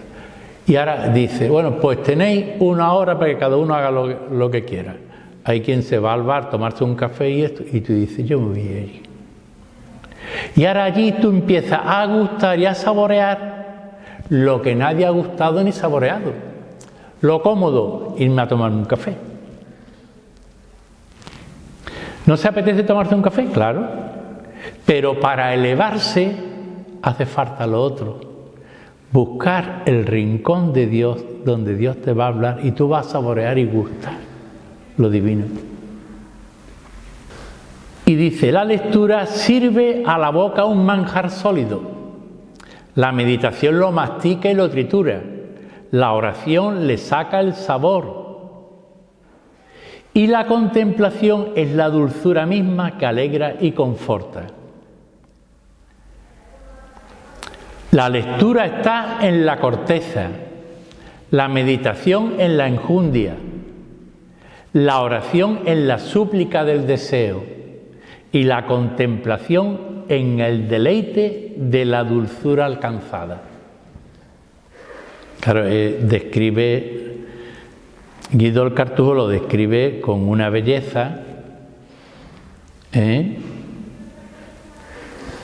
Y ahora dice, bueno, pues tenéis 1 hora para que cada uno haga lo que quiera. Hay quien se va al bar a tomarse un café y esto, y tú dices, yo me voy allí. Y ahora allí tú empiezas a gustar y a saborear lo que nadie ha gustado ni saboreado. Lo cómodo, irme a tomar un café. ¿No se apetece tomarse un café? Claro. Pero para elevarse hace falta lo otro. buscar el rincón de Dios donde Dios te va a hablar y tú vas a saborear y gustar lo divino. Y dice, la lectura sirve a la boca un manjar sólido. La meditación lo mastica y lo tritura. La oración le saca el sabor. Y la contemplación es la dulzura misma que alegra y conforta. La lectura está en la corteza, la meditación en la enjundia, la oración en la súplica del deseo y la contemplación en el deleite de la dulzura alcanzada. Claro, Guido el Cartujo lo describe con una belleza,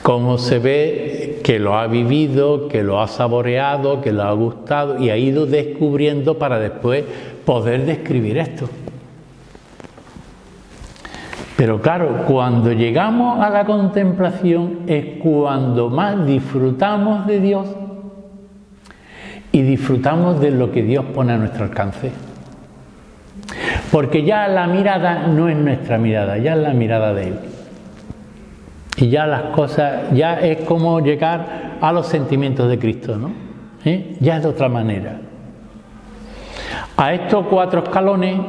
cómo se ve que lo ha vivido, que lo ha saboreado, que lo ha gustado y ha ido descubriendo para después poder describir esto. Pero claro, cuando llegamos a la contemplación es cuando más disfrutamos de Dios y disfrutamos de lo que Dios pone a nuestro alcance. Porque ya la mirada no es nuestra mirada, ya es la mirada de Él. Y ya las cosas, ya es como llegar a los sentimientos de Cristo, ¿no? Ya es de otra manera. A estos 4 escalones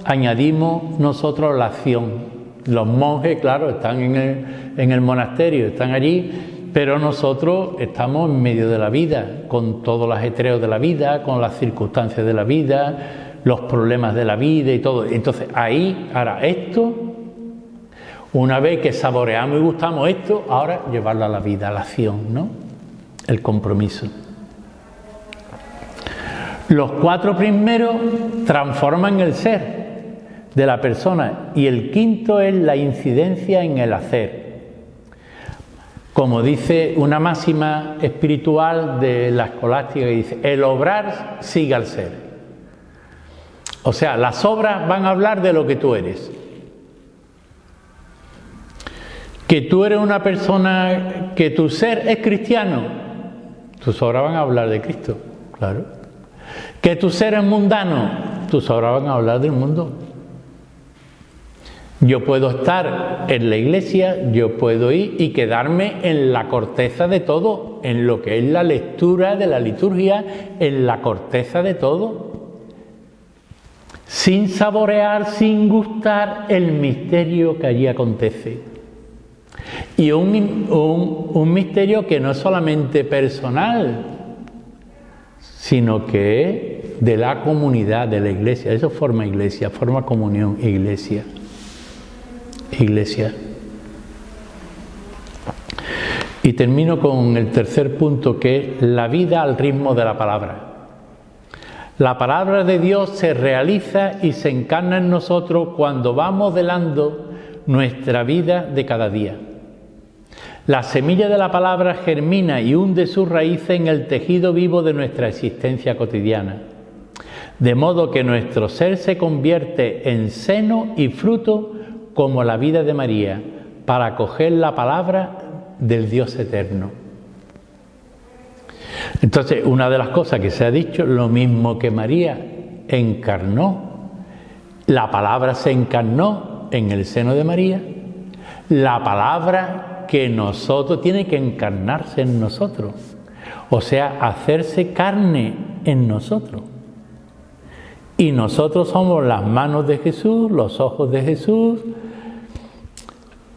añadimos nosotros la acción. Los monjes, claro, están en el monasterio, están allí, pero nosotros estamos en medio de la vida, con todos los ajetreos de la vida, con las circunstancias de la vida, los problemas de la vida y todo. Entonces ahí, ahora esto, una vez que saboreamos y gustamos esto, ahora llevarlo a la vida, a la acción, ¿no? El compromiso. Los 4 primeros transforman el ser de la persona y el quinto es la incidencia en el hacer. Como dice una máxima espiritual de la escolástica que dice, el obrar sigue al ser. O sea, las obras van a hablar de lo que tú eres. Que tú eres una persona, que tu ser es cristiano, tus obras van a hablar de Cristo, claro. Que tu ser es mundano, tus obras van a hablar del mundo. Yo puedo estar en la iglesia, yo puedo ir y quedarme en la corteza de todo, en lo que es la lectura de la liturgia, en la corteza de todo, sin saborear, sin gustar el misterio que allí acontece. Y un misterio que no es solamente personal, sino que es de la comunidad, de la iglesia. Eso forma iglesia, forma comunión, iglesia. Y termino con el tercer punto, que es la vida al ritmo de la palabra. La palabra de Dios se realiza y se encarna en nosotros cuando va modelando nuestra vida de cada día. La semilla de la palabra germina y hunde sus raíces en el tejido vivo de nuestra existencia cotidiana, de modo que nuestro ser se convierte en seno y fruto como la vida de María, para acoger la palabra del Dios eterno. Entonces, una de las cosas que se ha dicho, lo mismo que María encarnó, la palabra se encarnó en el seno de María, la palabra que nosotros tiene que encarnarse en nosotros, o sea, hacerse carne en nosotros. Y nosotros somos las manos de Jesús, los ojos de Jesús,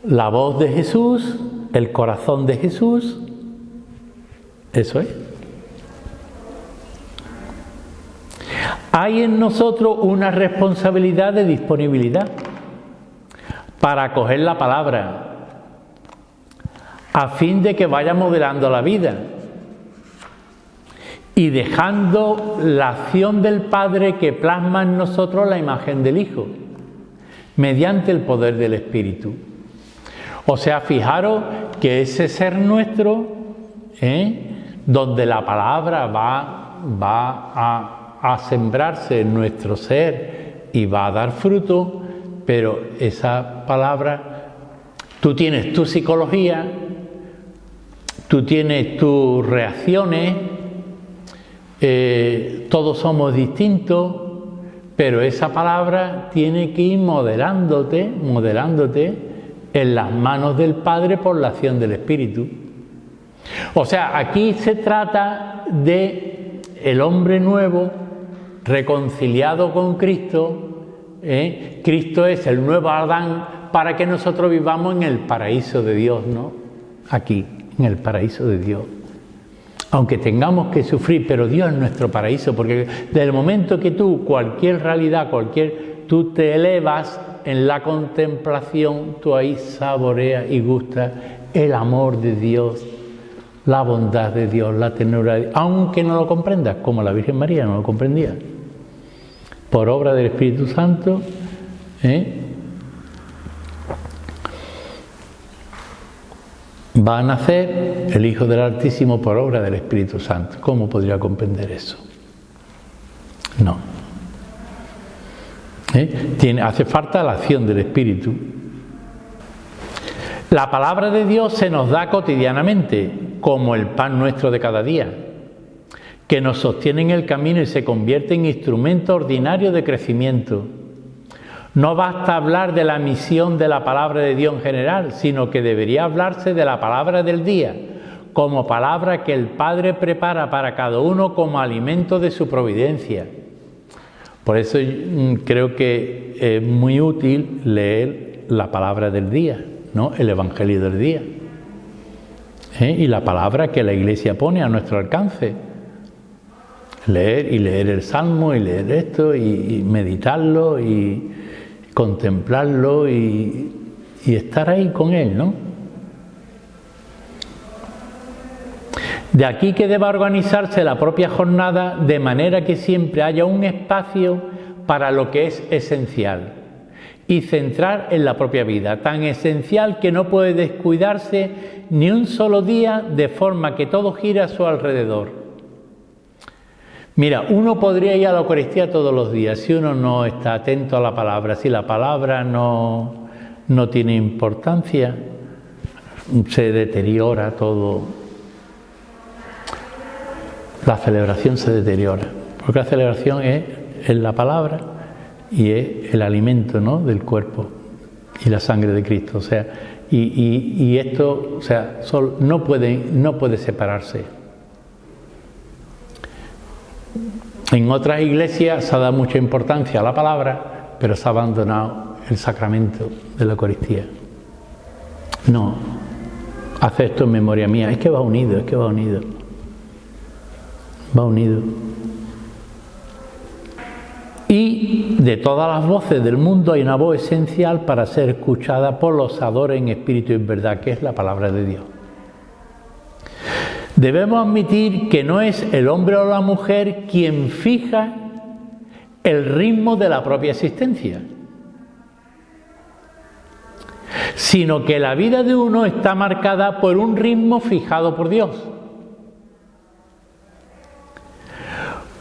la voz de Jesús, el corazón de Jesús. Eso es. Hay en nosotros una responsabilidad de disponibilidad para acoger la palabra, a fin de que vaya modelando la vida y dejando la acción del Padre que plasma en nosotros la imagen del Hijo, mediante el poder del Espíritu. O sea, fijaros que ese ser nuestro, donde la palabra va a sembrarse en nuestro ser y va a dar fruto, pero esa palabra, tú tienes tu psicología, tú tienes tus reacciones, todos somos distintos, pero esa palabra tiene que ir modelándote en las manos del Padre por la acción del Espíritu. O sea, aquí se trata de el hombre nuevo reconciliado con Cristo. Cristo es el nuevo Adán para que nosotros vivamos en el paraíso de Dios, ¿no? Aquí, en el paraíso de Dios. Aunque tengamos que sufrir, pero Dios es nuestro paraíso, porque desde el momento que tú, cualquier realidad, tú te elevas en la contemplación, tú ahí saboreas y gustas el amor de Dios, la bondad de Dios, la ternura de Dios, aunque no lo comprendas, como la Virgen María no lo comprendía. Por obra del Espíritu Santo, va a nacer el Hijo del Altísimo por obra del Espíritu Santo. ¿Cómo podría comprender eso? No. Hace falta la acción del Espíritu. La palabra de Dios se nos da cotidianamente, como el pan nuestro de cada día, que nos sostiene en el camino y se convierte en instrumento ordinario de crecimiento. No basta hablar de la misión de la palabra de Dios en general, sino que debería hablarse de la palabra del día, como palabra que el Padre prepara para cada uno como alimento de su providencia. Por eso creo que es muy útil leer la palabra del día, ¿no? El Evangelio del día. Y la palabra que la Iglesia pone a nuestro alcance. Leer el Salmo y leer esto y meditarlo y contemplarlo y estar ahí con él, ¿no? De aquí que deba organizarse la propia jornada de manera que siempre haya un espacio para lo que es esencial y centrar en la propia vida, tan esencial que no puede descuidarse ni un solo día, de forma que todo gira a su alrededor. Mira, uno podría ir a la Eucaristía todos los días si uno no está atento a la palabra, si la palabra no tiene importancia, se deteriora todo. La celebración se deteriora, porque la celebración es la palabra y es el alimento, ¿no?, del cuerpo y la sangre de Cristo. O sea, y esto, o sea, no puede separarse. En otras iglesias se ha dado mucha importancia a la palabra, pero se ha abandonado el sacramento de la Eucaristía. No, hace esto en memoria mía. Es que va unido, Va unido. Y de todas las voces del mundo hay una voz esencial para ser escuchada por los adoradores en espíritu y en verdad, que es la palabra de Dios. Debemos admitir que no es el hombre o la mujer quien fija el ritmo de la propia existencia, sino que la vida de uno está marcada por un ritmo fijado por Dios.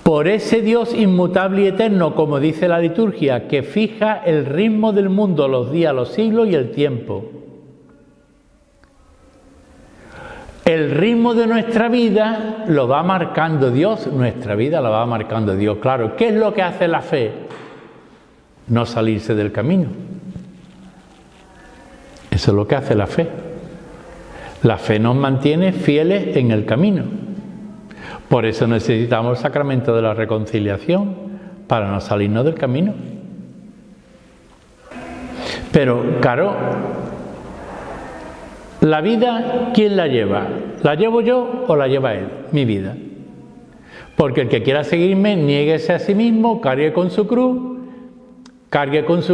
Por ese Dios inmutable y eterno, como dice la liturgia, que fija el ritmo del mundo, los días, los siglos y el tiempo. El ritmo de nuestra vida lo va marcando Dios, nuestra vida la va marcando Dios. Claro, ¿qué es lo que hace la fe? No salirse del camino. Eso es lo que hace la fe. La fe nos mantiene fieles en el camino. Por eso necesitamos el sacramento de la reconciliación, para no salirnos del camino. Pero, claro, la vida, ¿quién la lleva? ¿La llevo yo o la lleva él? Mi vida. Porque el que quiera seguirme, niéguese a sí mismo, cargue con su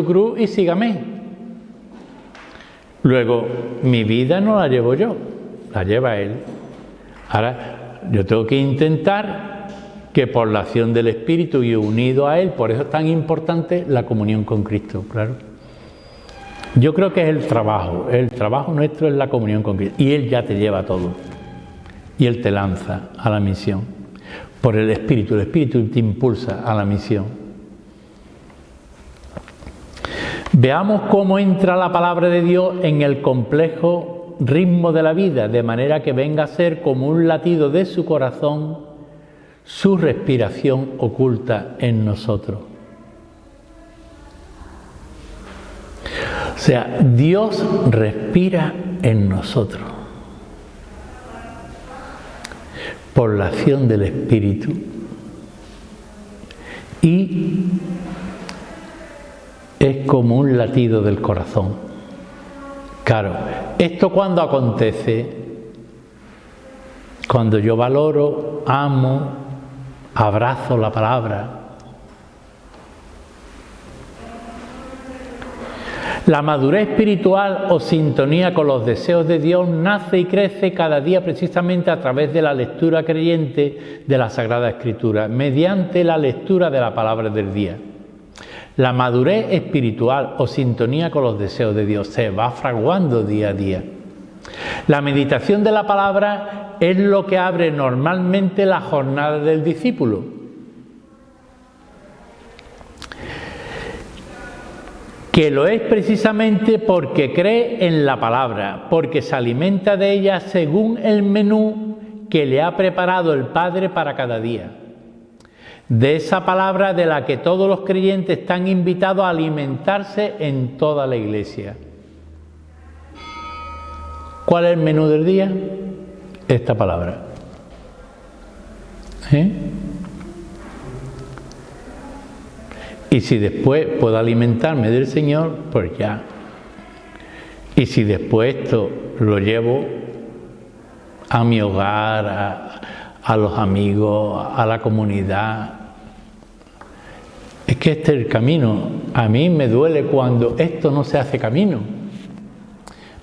cruz y sígame. Luego, mi vida no la llevo yo, la lleva él. Ahora, yo tengo que intentar que por la acción del Espíritu y unido a él, por eso es tan importante la comunión con Cristo, claro. Yo creo que es el trabajo nuestro es la comunión con Cristo, y él ya te lleva todo, y él te lanza a la misión, por el Espíritu te impulsa a la misión. Veamos cómo entra la palabra de Dios en el complejo ritmo de la vida, de manera que venga a ser como un latido de su corazón, su respiración oculta en nosotros. O sea, Dios respira en nosotros por la acción del Espíritu y es como un latido del corazón. Claro, ¿esto cuándo acontece? Cuando yo valoro, amo, abrazo la palabra. La madurez espiritual o sintonía con los deseos de Dios nace y crece cada día precisamente a través de la lectura creyente de la Sagrada Escritura, mediante la lectura de la palabra del día. La madurez espiritual o sintonía con los deseos de Dios se va fraguando día a día. La meditación de la palabra es lo que abre normalmente la jornada del discípulo. Que lo es precisamente porque cree en la palabra, porque se alimenta de ella según el menú que le ha preparado el Padre para cada día. De esa palabra de la que todos los creyentes están invitados a alimentarse en toda la Iglesia. ¿Cuál es el menú del día? Esta palabra. Y si después puedo alimentarme del Señor, pues ya. Y si después esto lo llevo a mi hogar, a los amigos, a la comunidad. Es que este es el camino. A mí me duele cuando esto no se hace camino.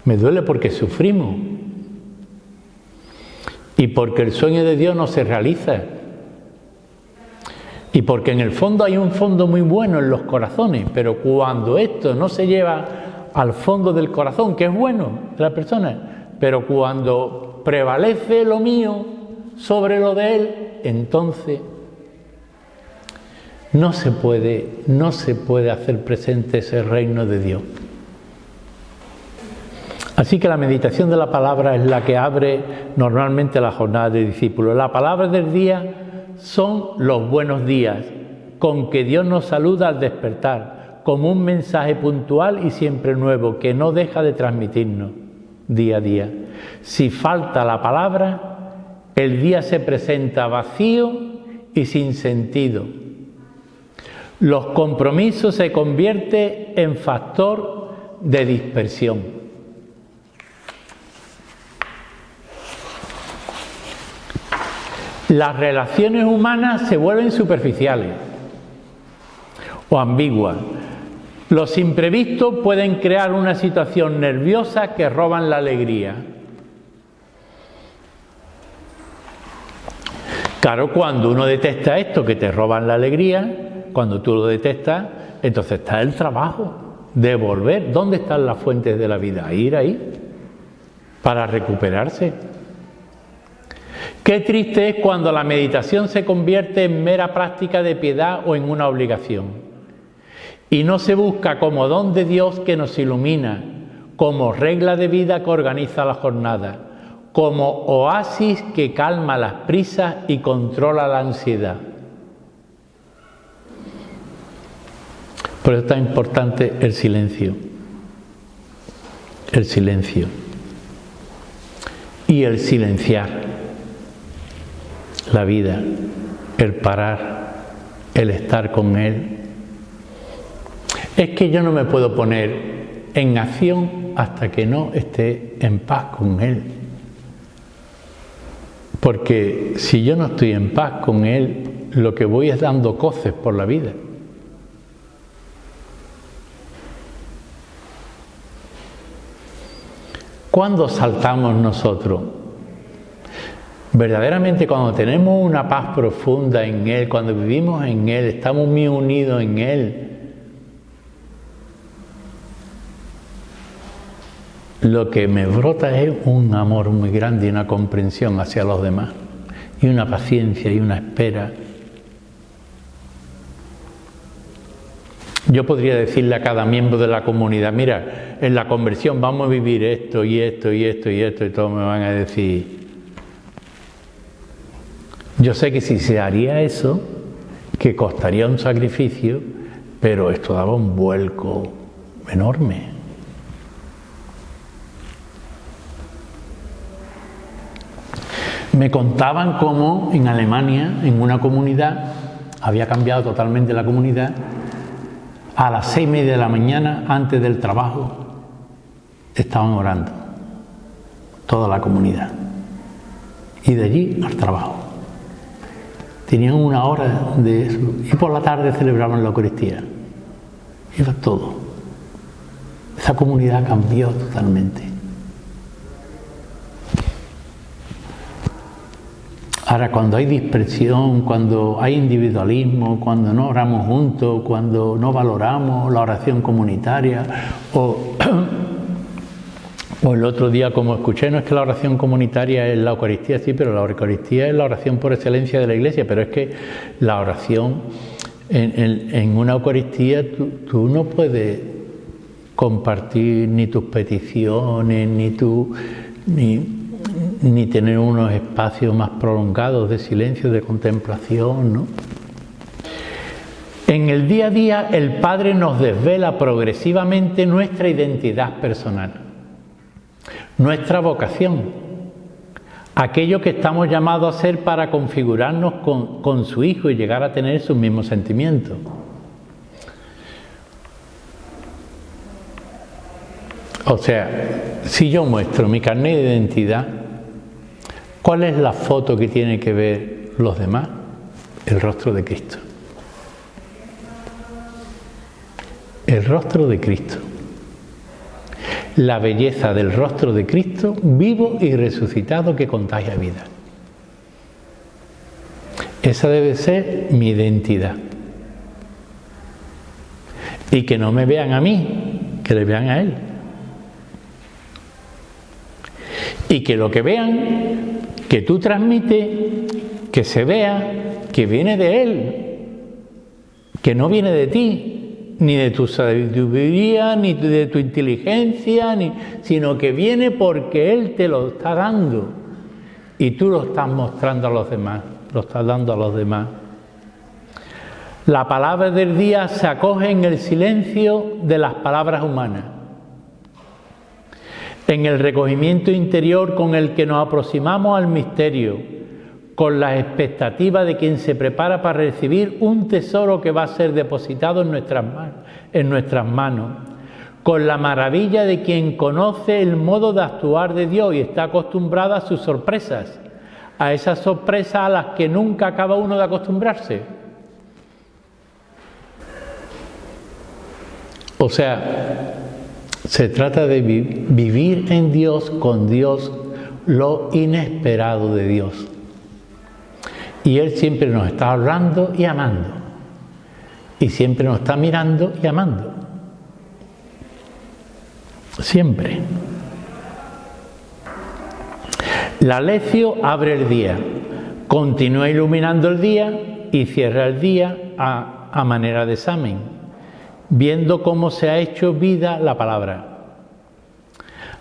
Me duele porque sufrimos. Y porque el sueño de Dios no se realiza. Y porque en el fondo hay un fondo muy bueno en los corazones, pero cuando esto no se lleva al fondo del corazón, que es bueno de la persona, pero cuando prevalece lo mío sobre lo de él, entonces no se puede hacer presente ese reino de Dios. Así que la meditación de la palabra es la que abre normalmente la jornada de discípulos. La palabra del día son los buenos días, con que Dios nos saluda al despertar, como un mensaje puntual y siempre nuevo, que no deja de transmitirnos día a día. Si falta la palabra, el día se presenta vacío y sin sentido. Los compromisos se convierten en factor de dispersión. Las relaciones humanas se vuelven superficiales o ambiguas. Los imprevistos pueden crear una situación nerviosa que roban la alegría. Claro, cuando uno detesta esto que te roban la alegría, cuando tú lo detestas, entonces está el trabajo de volver. ¿Dónde están las fuentes de la vida? Ir ahí para recuperarse. Qué triste es cuando la meditación se convierte en mera práctica de piedad o en una obligación. Y no se busca como don de Dios que nos ilumina, como regla de vida que organiza la jornada, como oasis que calma las prisas y controla la ansiedad. Por eso es tan importante el silencio. El silencio. Y el silenciar. La vida, el parar, el estar con Él. Es que yo no me puedo poner en acción hasta que no esté en paz con Él. Porque si yo no estoy en paz con Él, lo que voy es dando coces por la vida. ¿Cuándo saltamos nosotros? Verdaderamente cuando tenemos una paz profunda en Él, cuando vivimos en Él, estamos muy unidos en Él, lo que me brota es un amor muy grande y una comprensión hacia los demás, y una paciencia y una espera. Yo podría decirle a cada miembro de la comunidad, mira, en la conversión vamos a vivir esto y esto y esto y esto, y todos me van a decir, Yo sé que si se haría eso, que costaría un sacrificio, pero esto daba un vuelco enorme. Me contaban cómo en Alemania, en una comunidad, había cambiado totalmente la comunidad, a las 6:30 de la mañana, antes del trabajo, estaban orando, toda la comunidad, y de allí al trabajo. Tenían una hora de eso, y por la tarde celebraban la Eucaristía. Iba todo. Esa comunidad cambió totalmente. Ahora, cuando hay dispersión, cuando hay individualismo, cuando no oramos juntos, cuando no valoramos la oración comunitaria, o el otro día, como escuché, no es que la oración comunitaria es la Eucaristía, sí, pero la Eucaristía es la oración por excelencia de la Iglesia, pero es que la oración en una Eucaristía tú no puedes compartir ni tus peticiones, ni tener unos espacios más prolongados de silencio, de contemplación, ¿no? En el día a día el Padre nos desvela progresivamente nuestra identidad personal, nuestra vocación, aquello que estamos llamados a ser para configurarnos con su Hijo y llegar a tener sus mismos sentimientos. O sea, si yo muestro mi carnet de identidad, ¿cuál es la foto que tienen que ver los demás? El rostro de Cristo. El rostro de Cristo. La belleza del rostro de Cristo, vivo y resucitado, que contagia vida. Esa debe ser mi identidad. Y que no me vean a mí, que le vean a Él. Y que lo que vean, que tú transmites, que se vea, que viene de Él, que no viene de ti, ni de tu sabiduría, ni de tu inteligencia, sino que viene porque Él te lo está dando y tú lo estás mostrando a los demás, lo estás dando a los demás. La palabra del día se acoge en el silencio de las palabras humanas, en el recogimiento interior con el que nos aproximamos al misterio, con la expectativa de quien se prepara para recibir un tesoro que va a ser depositado en nuestras manos, con la maravilla de quien conoce el modo de actuar de Dios y está acostumbrado a sus sorpresas, a esas sorpresas a las que nunca acaba uno de acostumbrarse. O sea, se trata de vivir en Dios, con Dios, lo inesperado de Dios. Y Él siempre nos está hablando y amando. Y siempre nos está mirando y amando. Siempre. La lección abre el día, continúa iluminando el día y cierra el día a manera de examen, viendo cómo se ha hecho vida la palabra.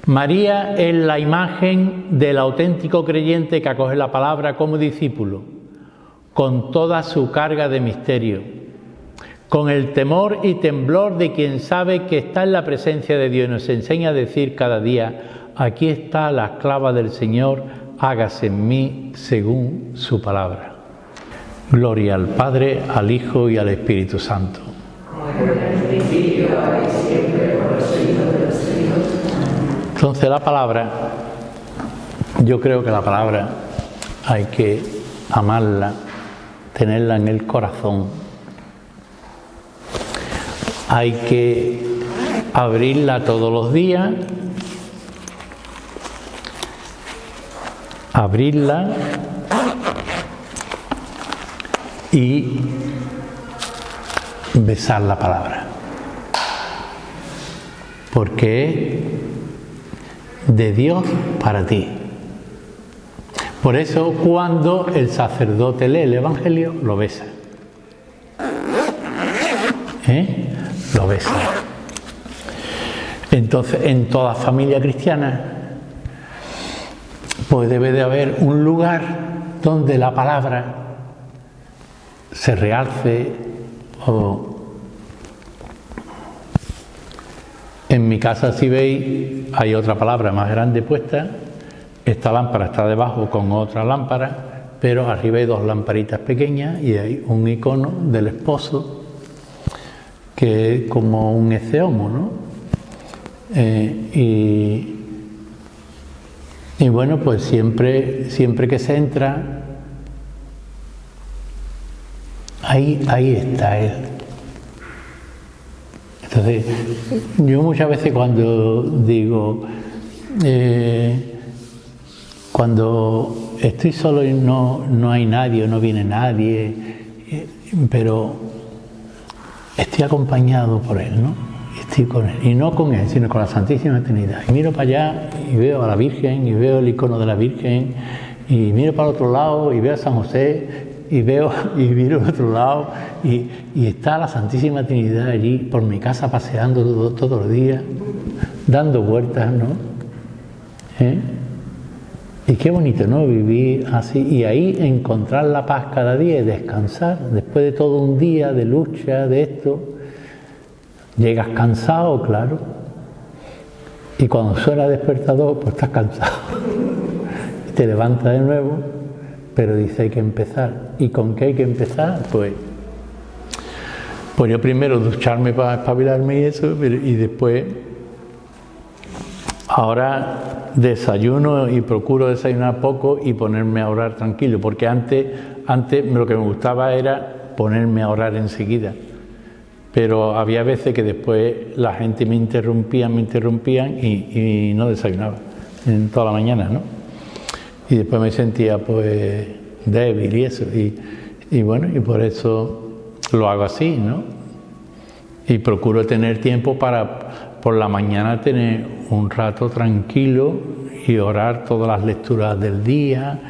María es la imagen del auténtico creyente que acoge la palabra como discípulo, con toda su carga de misterio, con el temor y temblor de quien sabe que está en la presencia de Dios y nos enseña a decir cada día: aquí está la esclava del Señor, hágase en mí según su palabra. Gloria al Padre, al Hijo y al Espíritu Santo. Entonces la palabra, yo creo que la palabra hay que amarla, tenerla en el corazón. Hay que abrirla todos los días, abrirla y besar la palabra, porque es de Dios para ti. Por eso cuando el sacerdote lee el Evangelio, lo besa. Lo besa. Entonces, en toda familia cristiana, pues debe de haber un lugar donde la palabra se realce o... En mi casa, si veis, hay otra palabra más grande puesta. Esta lámpara está debajo con otra lámpara, pero arriba hay dos lamparitas pequeñas y hay un icono del esposo que es como un ecceomo, ¿no? Y bueno, pues siempre que se entra, ahí está él. Entonces, yo muchas veces cuando digo, cuando estoy solo y no hay nadie, no viene nadie, pero estoy acompañado por él, ¿no? Estoy con él, y no con él, sino con la Santísima Trinidad. Y miro para allá y veo a la Virgen, y veo el icono de la Virgen, y miro para el otro lado y veo a San José, y miro al otro lado y está la Santísima Trinidad allí por mi casa paseando todos los días, dando vueltas, ¿no? Y qué bonito, ¿no? Vivir así y ahí encontrar la paz cada día y descansar después de todo un día de lucha, de esto. Llegas cansado, claro, y cuando suena el despertador, pues estás cansado y te levantas de nuevo. Pero dice hay que empezar. ¿Y con qué hay que empezar? Pues yo primero ducharme para espabilarme y eso, y después ahora desayuno y procuro desayunar poco y ponerme a orar tranquilo, porque antes lo que me gustaba era ponerme a orar enseguida. Pero había veces que después la gente me interrumpían y no desayunaba en toda la mañana, ¿no? Y después me sentía pues débil y eso, y bueno, y por eso lo hago así, ¿no? Y procuro tener tiempo para por la mañana tener un rato tranquilo y orar todas las lecturas del día,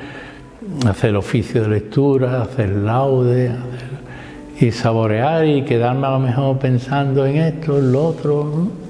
hacer el oficio de lectura, hacer laude, y saborear y quedarme a lo mejor pensando en esto, en lo otro, ¿no?